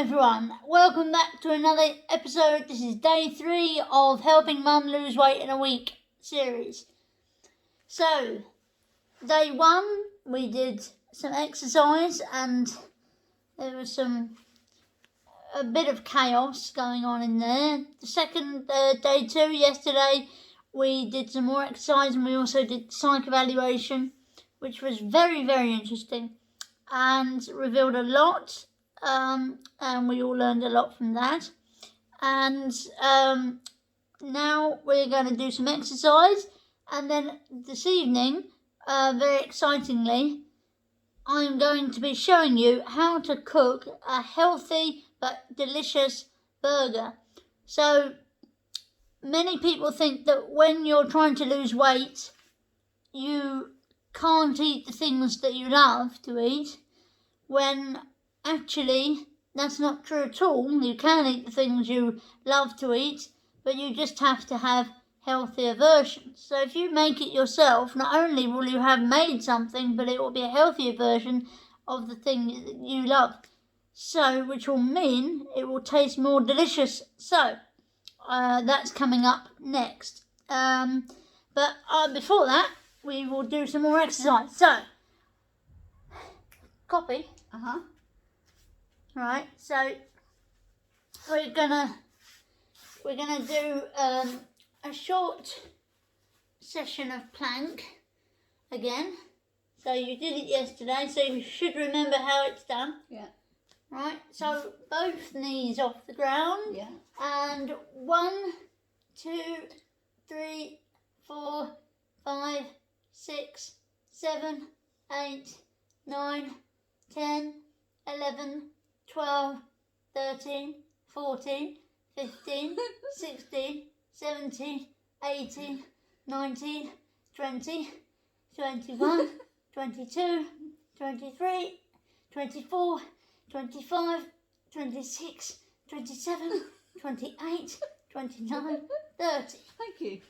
everyone, welcome back to another episode. This is day 3 of Helping Mum Lose Weight in a Week series. So, day 1 we did some exercise and there was a bit of chaos going on in there. The second day 2, yesterday, we did some more exercise and we also did psych evaluation, which was very, very interesting and revealed a lot. And we all learned a lot from that. And now we're going to do some exercise. And then this evening, very excitingly, I'm going to be showing you how to cook a healthy but delicious burger. So many people think that when you're trying to lose weight, you can't eat the things that you love to eat, when actually that's not true at all. You can eat the things you love to eat, but you just have to have healthier versions. So if you make it yourself, not only will you have made something, but it will be a healthier version of the thing that you love. So, which will mean it will taste more delicious. So, that's coming up next. But before that, we will do some more exercise. So, copy. Right, so we're gonna do a short session of plank again. So you did it yesterday, so you should remember how it's done. Yeah. Right, so both knees off the ground. Yeah. And 1, 2, 3, 4, 5, 6, 7, 8, 9, 10, 11, 12, 13, 14, 15, 16, 17, 18, 19, 20, 21, 22, 23, 24, 25, 26, 27, 28, 29, 30. Thank you.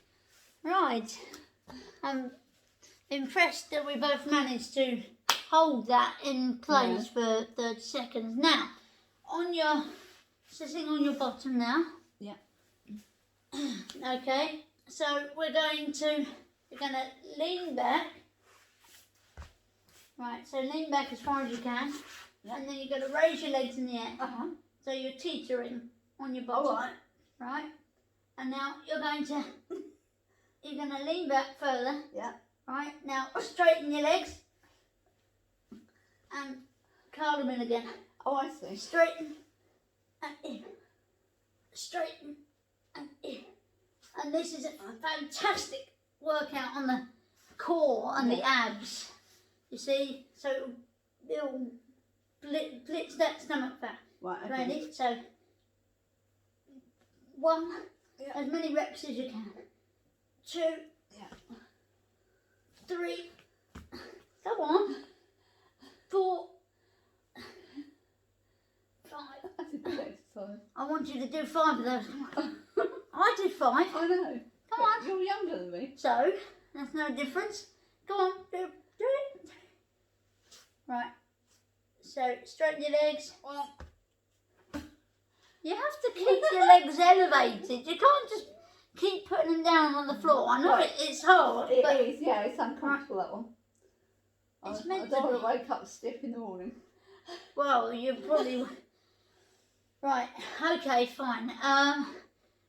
Right. I'm impressed that we both managed to hold that in place for 30 seconds. Now, sitting on your bottom now. Yeah. Okay, so we're going to lean back. Right, so lean back as far as you can. Yeah. And then you're going to raise your legs in the air. So you're teetering on your bottom. All right. Right? And now you're going to lean back further. Yeah. Right, now straighten your legs. And curl them in again. Oh, I see. Straighten and in. Straighten and in. And this is a fantastic workout on the core and the abs. You see? So it'll blitz that stomach fat. Right, okay. Ready? So 1, as many reps as you can. 2, 3, go on. 4, 5. That's a good exercise. I want you to do 5 of those. I did 5. I know. Come on. You're younger than me. So, that's no difference. Go on, do it. Right. So, straighten your legs. You have to keep your legs elevated. You can't just keep putting them down on the floor. I know it's hard. It but is, yeah. It's uncomfortable, that one. It's I meant don't to want to wake up stiff in the morning. Well, you probably... Right, okay, fine.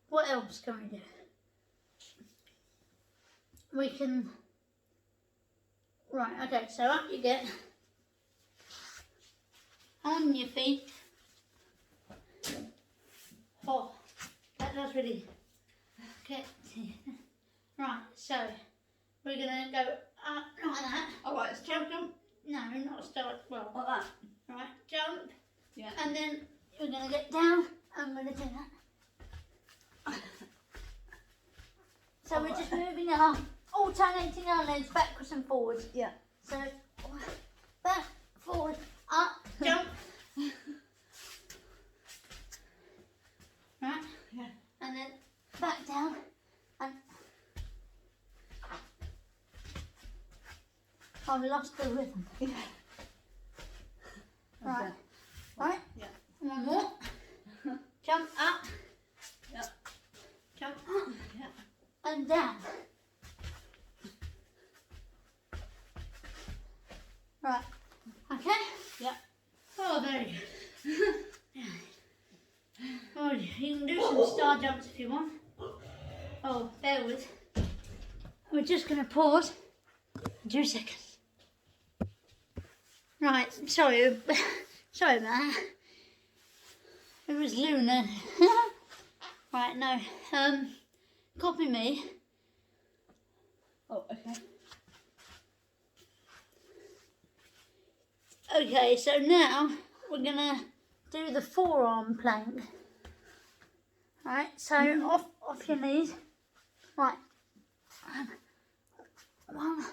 What else can we do? We can... Right, okay, so up you get. On your feet. Oh, that does really get to you. Right, so we're going to go up like that. All right, let's jump. No, not start, well, Like that. right, jump. Yeah. And then we're going to get down. I'm going to do that. So we're just moving our, alternating our legs backwards and forwards. Yeah. So back, forward, up, jump. Right? Yeah. And then back down and I've lost the rhythm. Yeah. Right. Right? Yeah. One more. Jump up. Yeah. Jump up. Yeah. And down. Right. Okay? Yeah. Oh, very good. Oh, you can do some star jumps if you want. Oh, bear with. We're just going to pause for 2 seconds. Right, sorry. Sorry about that. It was lunar. Right, no. Copy me. Oh, okay. Okay, so now we're going to do the forearm plank. Right, so off your knees. Right. 1,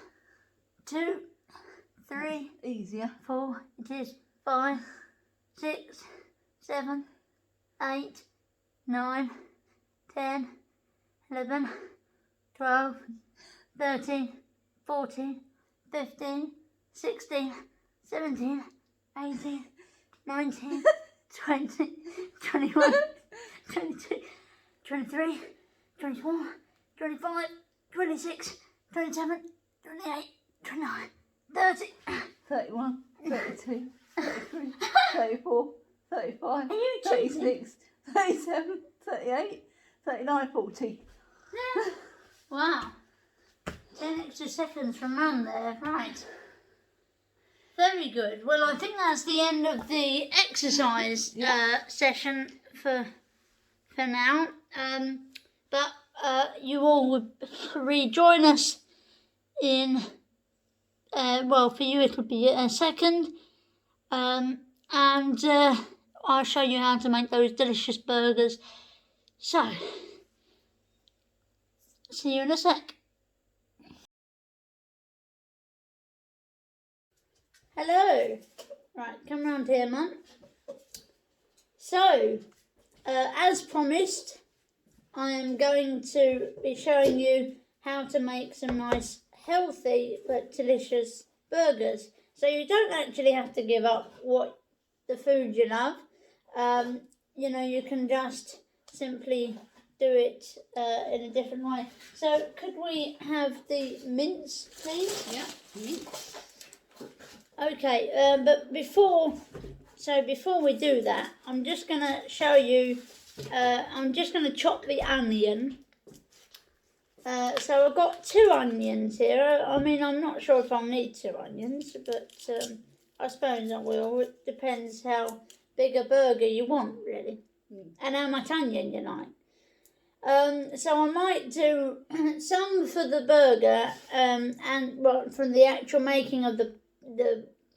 2, 3, Easier. 4, it is 5, 6, 7, 8, 9, 10, 11, 12, 13, 14, 15, 16, 17, 18, 19, 20, 21, 22, 23, 24, 25, 26, 27, 28, 29, 30. 31, 32, 33, 34, 35, Are you cheating? 36, 37, 38, 39, 40. Wow. 10 extra seconds from Mum there, right. Very good. Well, I think that's the end of the exercise session for now. But you all would rejoin us in, well, for you it would be a second. And I'll show you how to make those delicious burgers. So, see you in a sec. Hello. Right, come round here, Mum. So, as promised, I am going to be showing you how to make some nice, healthy but delicious burgers. So you don't actually have to give up what the food you love. You know, you can just simply do it in a different way. So could we have the mince, please? Yeah. Mince. Okay, but before we do that, I'm just going to show you, I'm just going to chop the onion. So I've got 2 onions here. I mean, I'm not sure if I'll need 2 onions, but I suppose I will. It depends how big a burger you want, really, and how much onion you like. So I might do some for the burger, and well, from the actual making of the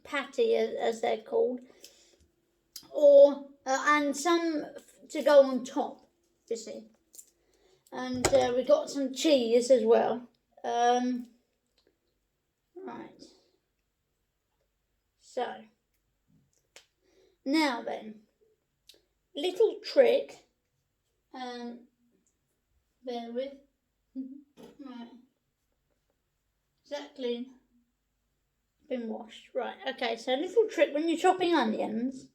patty, as they're called, or and some to go on top, you see. And we got some cheese as well. Right. So now then, little trick. Bear with. Right. Is that clean? Been washed. Right. Okay. So little trick when you're chopping onions.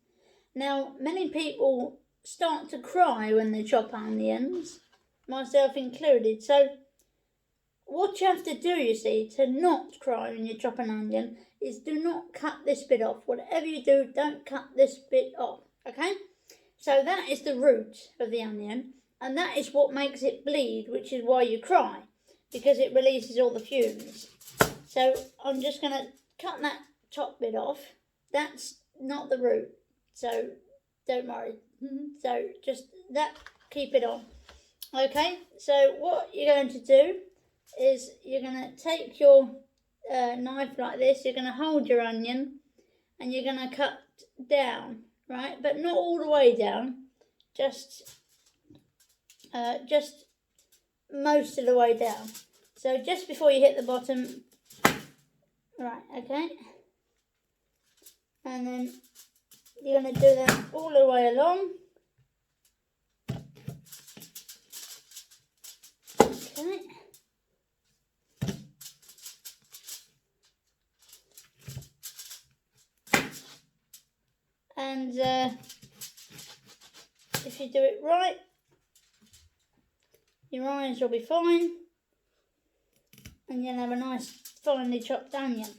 Now, many people start to cry when they chop onions, myself included. So what you have to do, you see, to not cry when you chop an onion is do not cut this bit off. Whatever you do, don't cut this bit off, okay? So that is the root of the onion, and that is what makes it bleed, which is why you cry, because it releases all the fumes. So I'm just going to cut that top bit off. That's not the root, so don't worry. So just that, keep it on. Okay, so what you're going to do is you're going to take your knife like this, you're going to hold your onion and you're going to cut down, right? But not all the way down, just most of the way down. So just before you hit the bottom, right, okay? And then you're going to do that all the way along. Okay. And if if you do it right, your eyes will be fine, and you'll have a nice finely chopped onion.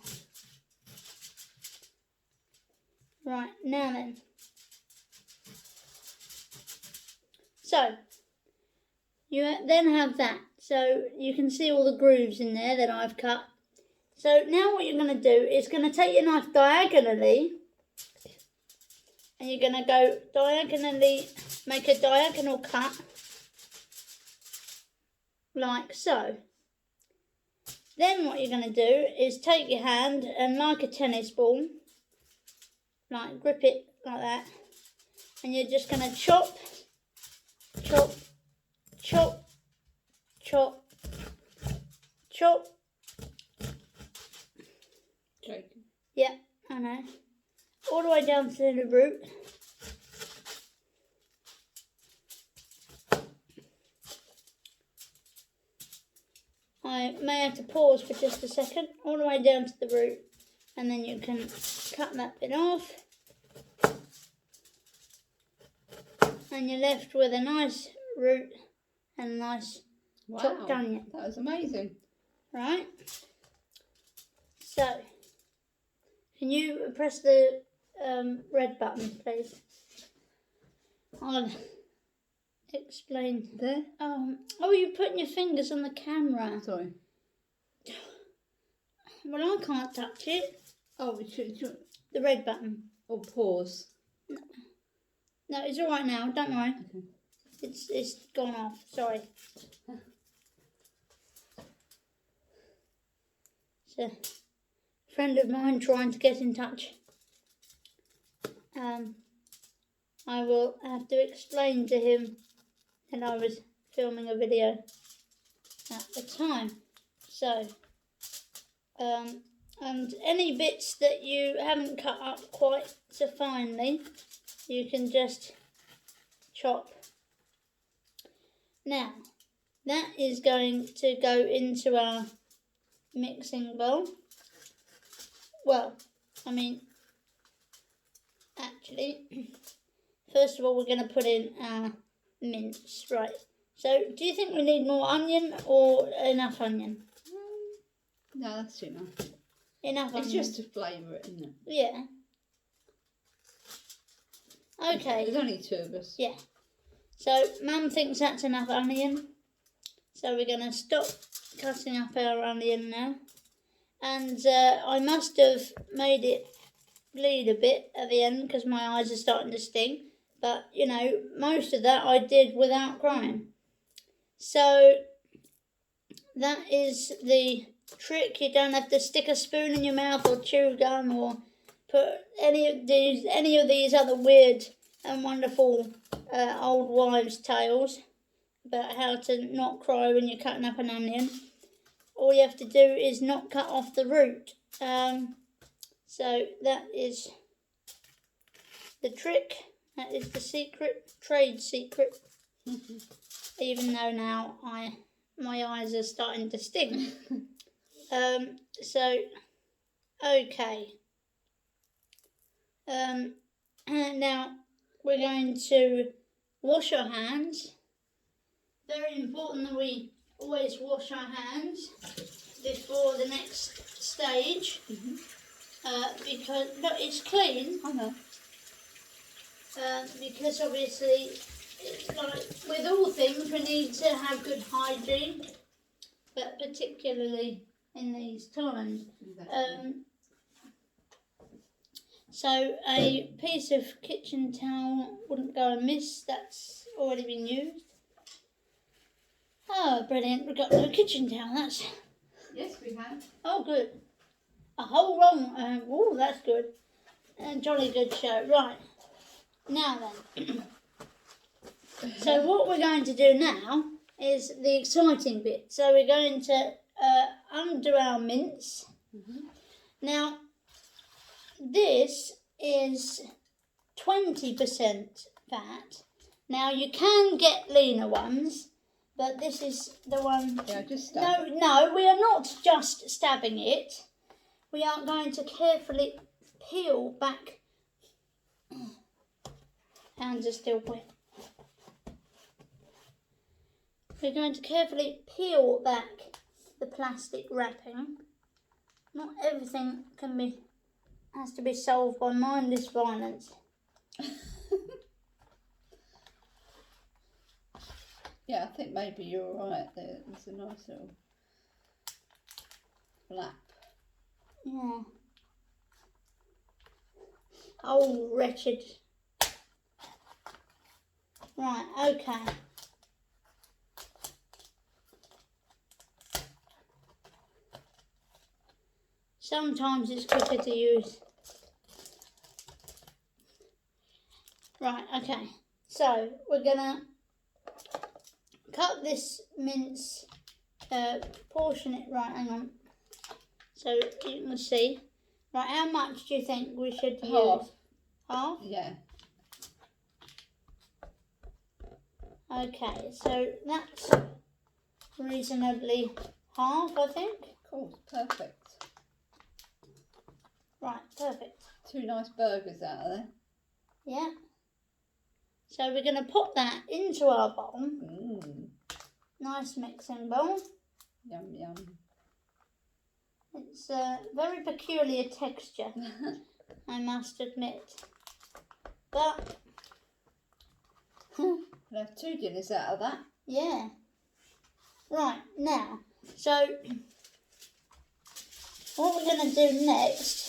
Right, now then. So, you then have that. So you can see all the grooves in there that I've cut. So now what you're going to do is going to take your knife diagonally, and you're going to go diagonally, make a diagonal cut, like so. Then what you're going to do is take your hand and like a tennis ball, like grip it like that, and you're just going to chop, chop, chop, chop, chop. Joking. Yeah, I know. All the way down to the root. I may have to pause for just a second. All the way down to the root. And then you can cut that bit off. And you're left with a nice root and a nice chopped onion. That was amazing. Right? So, can you press the red button, please? I'll explain. There? Oh, you're putting your fingers on the camera. Sorry. Well, I can't touch it. Oh, we should. The red button. Or pause. No, it's all right now. Don't worry. Okay. It's gone off. Sorry. It's a friend of mine trying to get in touch. I will have to explain to him that I was filming a video at the time. So, and any bits that you haven't cut up quite so finely, you can just chop. Now, that is going to go into our mixing bowl. Well, I mean, actually, first of all, we're going to put in our mince, right? So, do you think we need more onion or enough onion? No, that's too much. Enough onion. It's just to flavour it, isn't it? Yeah. Okay. There's only two of us. Yeah. So, Mum thinks that's enough onion. So, we're going to stop cutting up our onion now. And I must have made it bleed a bit at the end because my eyes are starting to sting. But, you know, most of that I did without crying. So, that is the trick. You don't have to stick a spoon in your mouth or chew gum or put any of these other weird and wonderful old wives' tales about how to not cry when you're cutting up an onion. All you have to do is not cut off the root. So that is the trick. That is the secret, trade secret. Even though now my eyes are starting to sting. So, okay. Now we're going to wash our hands. Very important that we always wash our hands before the next stage. Because no, it's clean. I know. Because obviously, it's like with all things, we need to have good hygiene, but particularly in these times. Exactly. So a piece of kitchen towel wouldn't go amiss. That's already been used. Oh, brilliant! We've got no kitchen towel. That's Yes, we have. oh good. A whole roll. Oh, that's good. A jolly good show. Right. Now then. So what we're going to do now is the exciting bit. So we're going to undo our mince. Now, this is 20% fat. Now, you can get leaner ones, but this is the one... Yeah, just stab. No, we are not just stabbing it. We are going to carefully peel back. Hands are still wet. We're going to carefully peel back the plastic wrapping. Not everything has to be solved by mindless violence. Yeah, I think maybe you're right there. There's a nice little flap. Yeah. Oh, wretched. Right, okay. Sometimes it's quicker to use. Right, okay. So, we're gonna cut this mince, portion it, right, hang on. So you can see. Right, how much do you think we should use? Half? Yeah. Okay, so that's reasonably half, I think. Cool, perfect. Right, perfect. 2 nice burgers out of there. Yeah. So we're going to put that into our bowl. Nice mixing bowl. Yum, yum. It's a very peculiar texture, I must admit. But We'll have 2 dinners out of that. yeah. Right, now, so what we're going to do next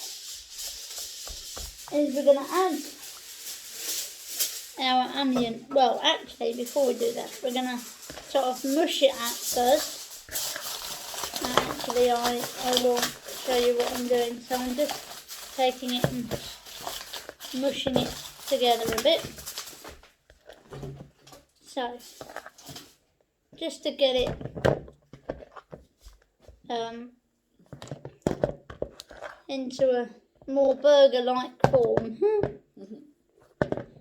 is we're going to add our onion. Well, actually, before we do that, we're going to sort of mush it out first. Actually, I will show you what I'm doing. So I'm just taking it and mushing it together a bit. So, just to get it into a more burger-like form.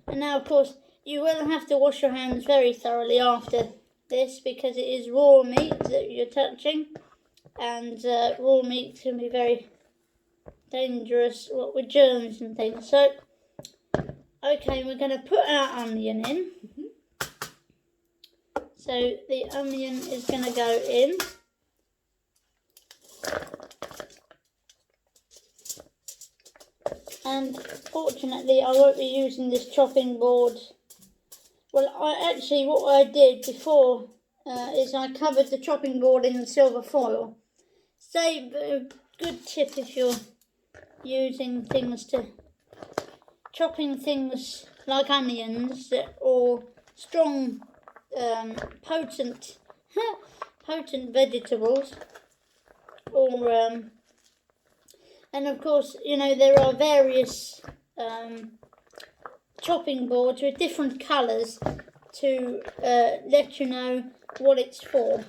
And now, of course, you will have to wash your hands very thoroughly after this because it is raw meat that you're touching, and raw meat can be very dangerous, what with germs and things. So, okay, we're going to put our onion in. So the onion is going to go in. And fortunately, I won't be using this chopping board. Well, what I did before is I covered the chopping board in silver foil. So a good tip if you're using chopping things like onions or strong, potent vegetables, or and of course, you know, there are various chopping boards with different colours to let you know what it's for.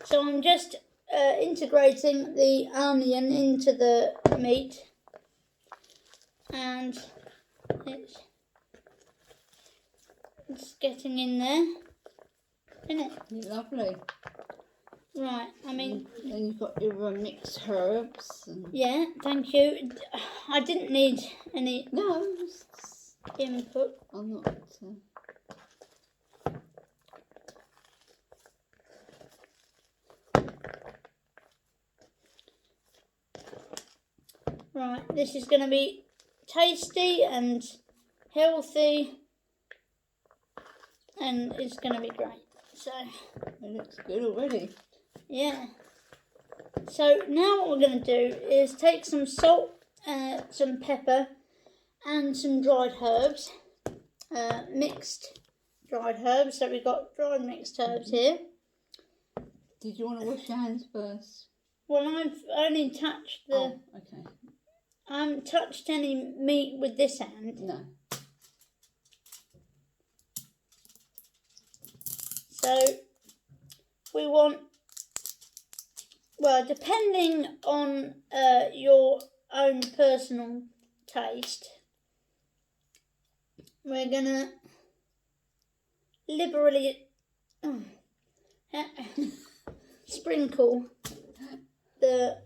So I'm just integrating the onion into the meat, and it's getting in there, isn't it? Lovely. Right, I mean... Then you've got your mixed herbs. And... Yeah, thank you. I didn't need any input. I'm not... Right, this is going to be tasty and healthy, and it's going to be great. So it looks good already. Yeah. So now what we're going to do is take some salt, some pepper, and some dried herbs, mixed dried herbs. So we've got dried mixed herbs here. Did you want to wash your hands first? Well, I've only touched the... Oh, okay. I haven't touched any meat with this hand. No. So we want, well, depending on your own personal taste, we're going to liberally sprinkle the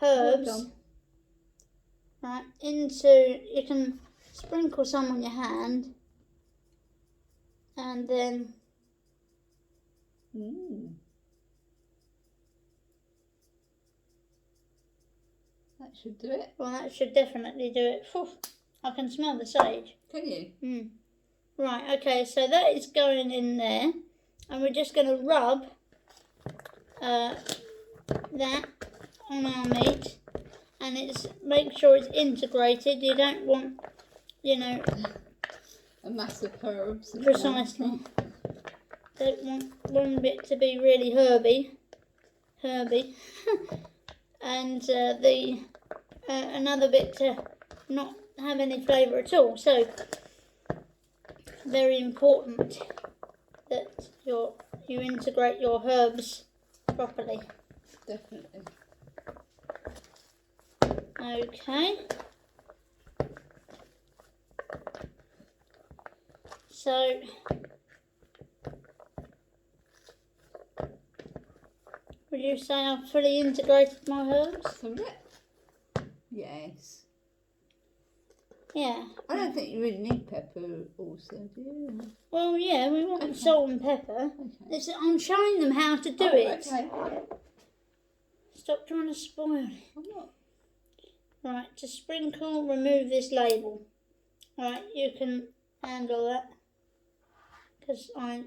herbs right into, you can sprinkle some on your hand, and then Mm. That should do it. Well, that should definitely do it. Phew, I can smell the sage. Can you? Right, okay, so that is going in there. And we're just going to rub that on our meat. And make sure it's integrated. You don't want, A mass of herbs. precisely. Don't want one bit to be really herby, and another bit to not have any flavour at all. So very important that you integrate your herbs properly. Definitely. Okay. So would you say I've fully integrated my herbs? Correct. Yes. Yeah. I don't think you really need pepper also, do you? Well, yeah, we want salt and pepper. Okay. I'm showing them how to do it. Okay. Stop trying to spoil it. I'm not. Right, to sprinkle, remove this label. Right, you can handle that. Because I've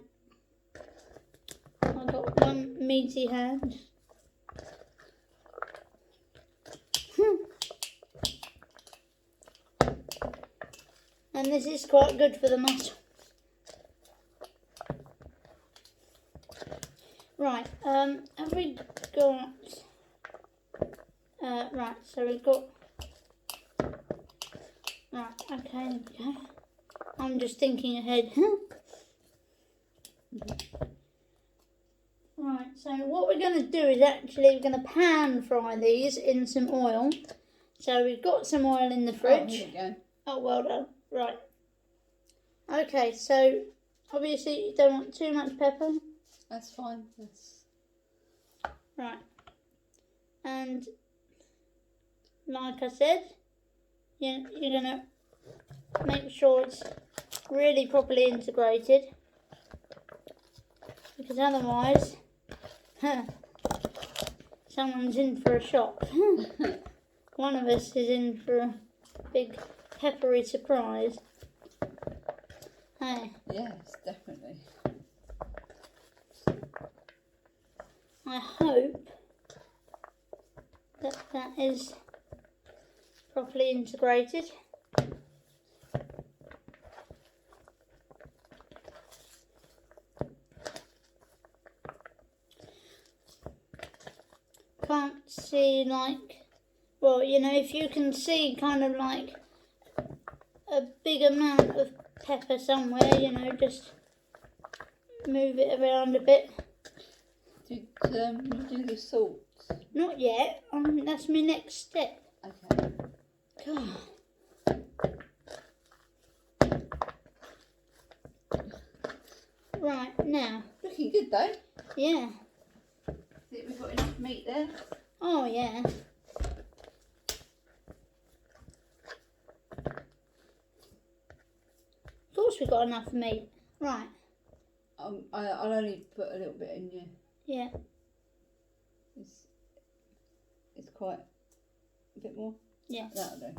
got one meaty hand. And this is quite good for the muscle. Right, have we got... right, so we've got... Right, okay, there we go. I'm just thinking ahead. Right, so what we're going to do is we're going to pan fry these in some oil. So we've got some oil in the fridge. Oh, here we go. Oh, well done. Right. Okay, so obviously you don't want too much pepper. That's fine. That's... Right. And like I said, you're going to make sure it's really properly integrated. Because otherwise, someone's in for a shock. One of us is in for a big peppery surprise. Hey. Yes, definitely. I hope that is properly integrated. Can't see well, if you can see kind of like a big amount of pepper somewhere, just move it around a bit. Did you do the salt? Not yet. That's my next step. Okay. God. Right, now. Looking good though. Yeah. Think we've got enough meat there? Oh, yeah. Of course we've got enough meat. Right. I'll only put a little bit in you. Yeah. It's quite a bit more. Yeah. That'll do.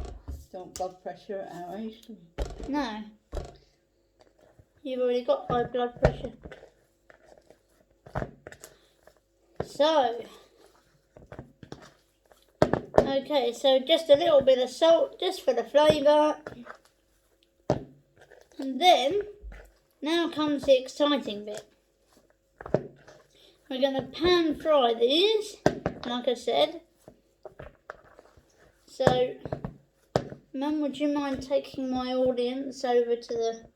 Don't want blood pressure at our age. Do we? No. You've already got high blood pressure. So. Okay, so just a little bit of salt, just for the flavour. And then, now comes the exciting bit. We're going to pan fry these, like I said. So, Mum, would you mind taking my audience over to the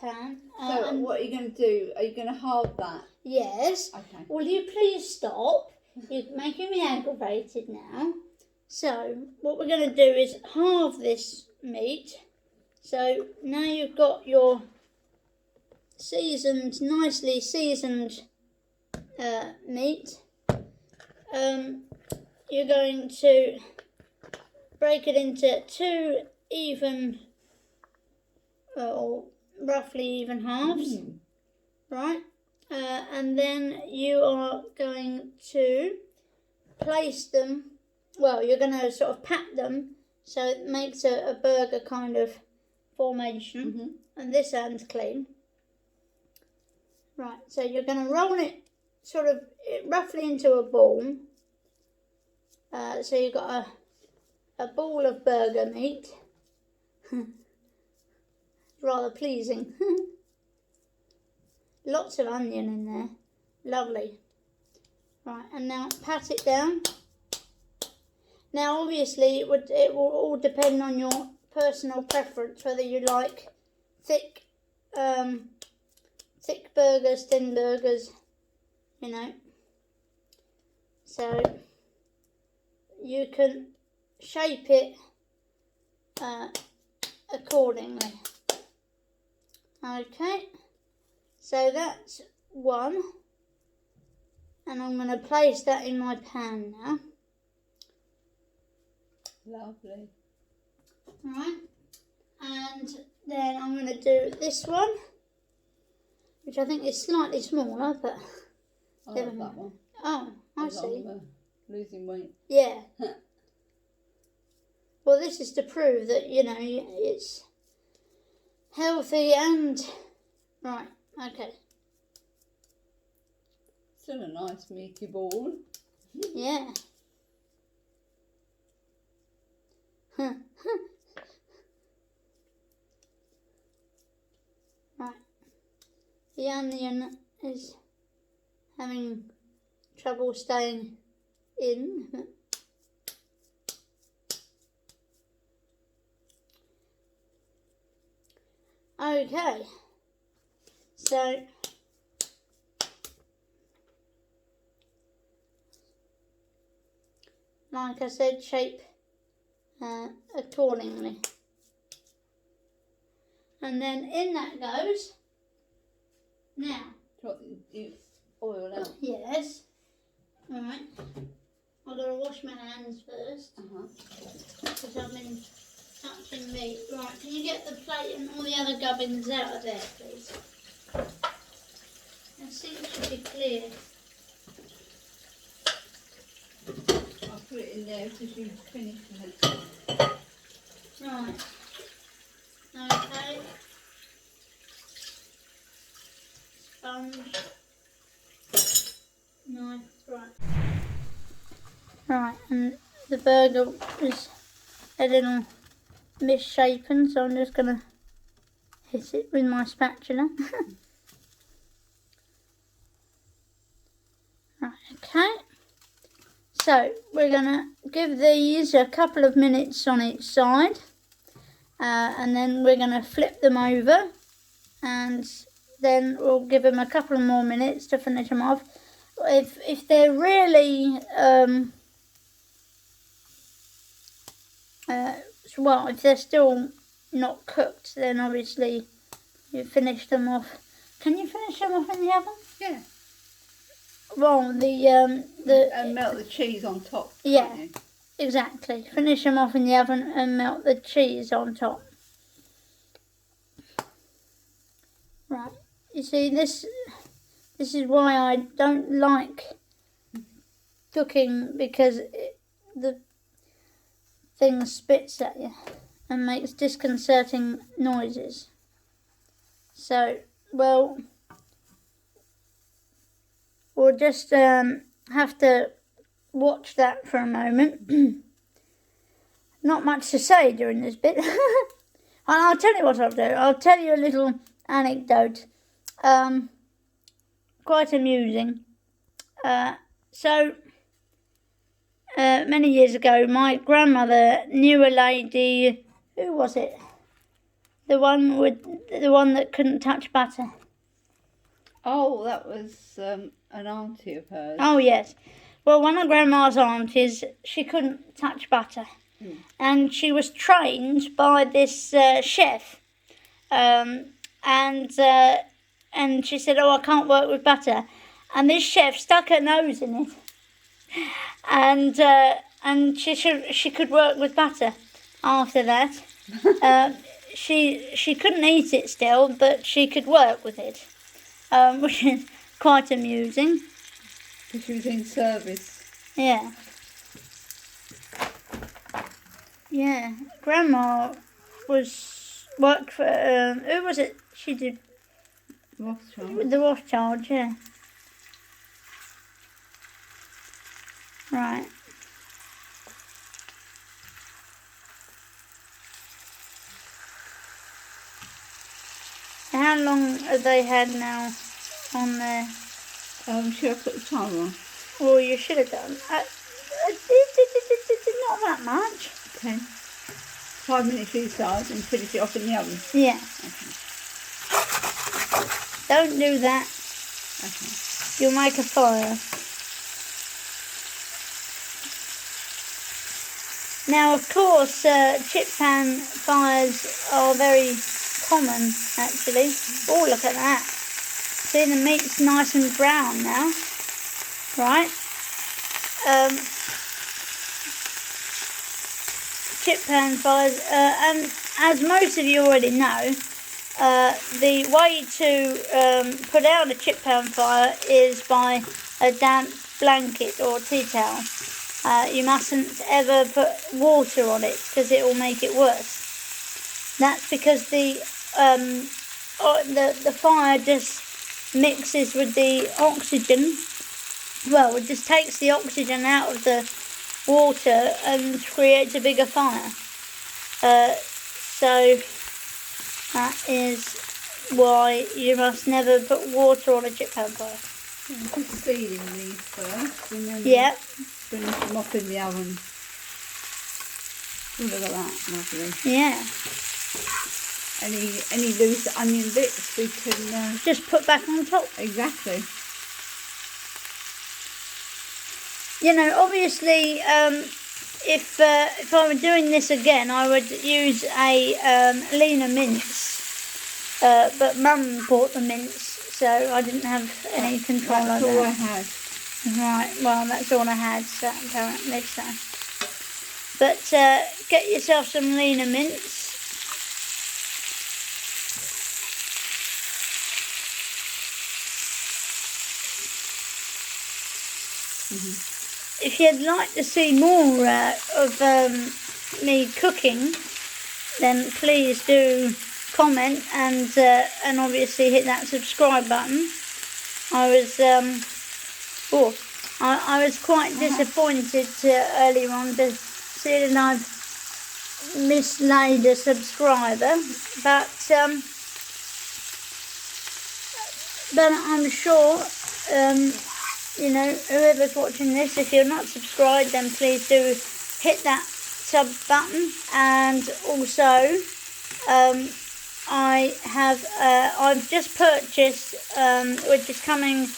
pan? So what are you going to do? Are you going to halve that? Yes. Okay. Will you please stop? You're making me aggravated now. So, what we're going to do is halve this meat. So, now you've got your nicely seasoned meat. You're going to break it into two even, or roughly even halves, right? and then you are going to place them, well, you're going to sort of pat them so it makes a burger kind of formation. Mm-hmm. And this hand's clean. Right, so you're going to roll it sort of roughly into a ball. So you've got a ball of burger meat. Rather pleasing. Lots of onion in there. Lovely. Right, and now pat it down. Now obviously it will all depend on your personal preference, whether you like thick burgers, thin burgers, you know. So you can shape it accordingly. Okay, so that's one, and I'm going to place that in my pan now. Lovely. Right, and then I'm going to do this one, which I think is slightly smaller, but I like that one. oh, I As see. I'm, losing weight. Yeah. Well, this is to prove that, you know, it's healthy and... Right, okay. Still a nice meaty ball. Yeah. Right. The onion is having trouble staying in. Okay. So like I said, shape accordingly. And then in that goes, now. You oil out. Yes. Alright. I've got to wash my hands first, because I've been touching meat. Right, can you get the plate and all the other gubbins out of there, please? The sink should be clear. I'll put it in there because you've finished it. Right. Okay. Sponge. Knife. Right. Right, and the burger is a little misshapen, so I'm just going to hit it with my spatula. Right, okay. So we're going to give these a couple of minutes on each side, and then we're going to flip them over, and then we'll give them a couple more minutes to finish them off. If they're really well, if they're still not cooked, then obviously you finish them off. Can you finish them off in the oven? Yeah. Well, and melt the cheese on top. Yeah, Can't you? exactly. Finish them off in the oven and melt the cheese on top. Right. You see, this is why I don't like cooking, because the thing spits at you and makes disconcerting noises. So, well, we'll just have to watch that for a moment. Not much to say during this bit. And I'll tell you what I'll do. I'll tell you a little anecdote. Quite amusing. Many years ago, my grandmother knew a lady. Who was it? The one that couldn't touch butter. Oh, that was an auntie of hers. Oh yes. Well, one of Grandma's aunties, she couldn't touch butter, and she was trained by this chef, and she said, "Oh, I can't work with butter," and this chef stuck her nose in it. And she could work with butter after that. She couldn't eat it still, but she could work with it, which is quite amusing. Because she was in service. Yeah. Yeah. Grandma worked for, who was it? She did Rothschild. the Rothschild, yeah. Right. How long have they had now on there? Should I put the timer on? Well, you should have done. Not that much. Okay. 5 minutes each side and finish it off in the oven. Yeah. Okay. Don't do that. Okay. You'll make a fire. Now, of course, chip pan fires are very common, actually. Oh, look at that. See, the meat's nice and brown now. Right. Chip pan fires, and as most of you already know, the way to put out a chip pan fire is by a damp blanket or tea towel. You mustn't ever put water on it because it will make it worse. That's because the fire just mixes with the oxygen. Well, it just takes the oxygen out of the water and creates a bigger fire. So that is why you must never put water on a chip pan fire. I'm just sealing these first and then Yeah. finish them off in the oven. Oh, look at that, lovely. Yeah. Any loose onion bits we can... Just put back on top. Exactly. You know, obviously, if I were doing this again, I would use a leaner mince. But Mum bought the mince, so I didn't have any control over that. That's all I had. Right, well, that's all I had, so apparently so. But get yourself some leaner mince. If you'd like to see more of me cooking, then please do comment and obviously hit that subscribe button. I was quite disappointed earlier on to see that I've mislaid a subscriber, but I'm sure you know, whoever's watching this, if you're not subscribed, then please do hit that sub button. And also, I've just purchased, which is coming,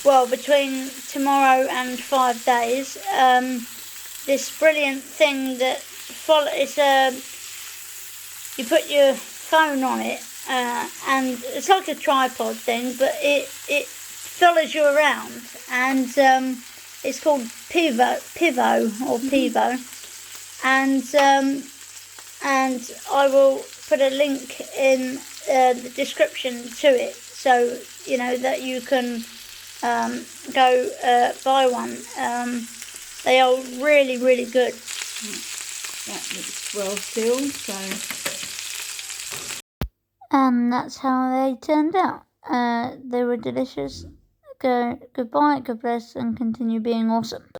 well, between tomorrow and 5 days, this brilliant thing that you put your phone on it, and it's like a tripod thing, but it follows you around, and it's called Pivo, and I will put a link in the description to it, so you know that you can go buy one. They are really, really good. That looks well sealed, so... And that's how they turned out. They were delicious. Goodbye, God bless, and continue being awesome.